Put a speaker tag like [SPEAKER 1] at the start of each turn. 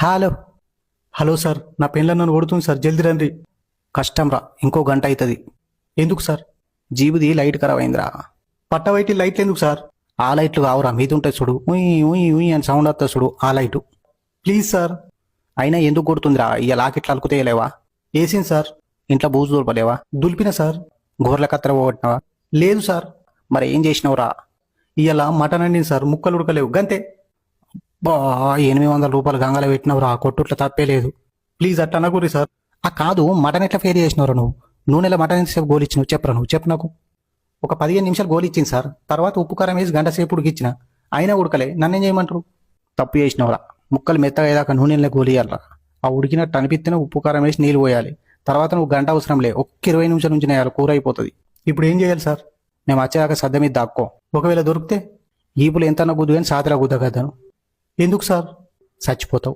[SPEAKER 1] Hello. Hello sir, నా పెళ్ళ నన్ను కొడుతుంది సార్, జల్ది రండి. కష్టం రా, ఇంకో గంట అవుతుంది. ఎందుకు సార్? జీబుది లైట్ ఖరాబ్ అయిందిరా. పట్టవైటి లైట్లు ఎందుకు సార్? ఆ లైట్లు కావురా, మీద ఉంటాయి చూడు, ఉయ్ ఉయ్ ఉయ్ అని సౌండ్ వస్తుంది చూడు, ఆ లైటు. Please sir. అయినా ఎందుకు కొడుతుందిరా? ఇక లాకెట్లు అలుకుతేయలేవా? వేసింది సార్. ఇంట్లో బూజు దులపలేవా? దులిపిన సార్. గోర్ల కత్తెర పోగొట్టినవా? లేదు సార్. మరి ఏం చేసినావురా? ఇవాళ మటన్ అండింది సార్, ముక్కలు ఉడకలేవు గంతే. బా, 800 రూపాయలు గంగల పెట్టినవురా, కొట్టుట్ల తప్పే లేదు. ప్లీజ్ అట్లా అనకూరి సార్. ఆ కాదు, మటన్ ఎట్లా ఫెయిల్ చేసినవరా నువ్వు? నూనెలో మటన్ ఎంతసేపు గోలిచ్చినావు చెప్పరా, నువ్వు చెప్పు నాకు. ఒక 15 నిమిషాలు గోలిచ్చింది సార్, తర్వాత ఉప్పు కారం వేసి గంట సేపు ఉడికిచ్చిన, అయినా ఉడకలే. నన్నేం చేయమంటారు? తప్పు చేసినవరా. ముక్కలు మెత్తగా అయ్యాక నూనెలో గోలియాలరా. ఆ ఉడికినట్టు అనిపిస్తేనే ఉప్పు కారం వేసి నీళ్ళు పోయాలి. తర్వాత నువ్వు గంట అవసరం లే, ఒక్క 20 నిమిషాల నుంచి నేయాలి, కూర అయిపోతుంది. ఇప్పుడు ఏం చేయాలి సార్? మేము వచ్చేదాకా సద్ద మీద దాక్కో. ఒకవేళ దొరికితే ఈపులు ఎంతన్నా గుద్దు కానీ సాతిలా గుద్దగద్దాను. ఎందుకు సార్? చచ్చిపోతావు.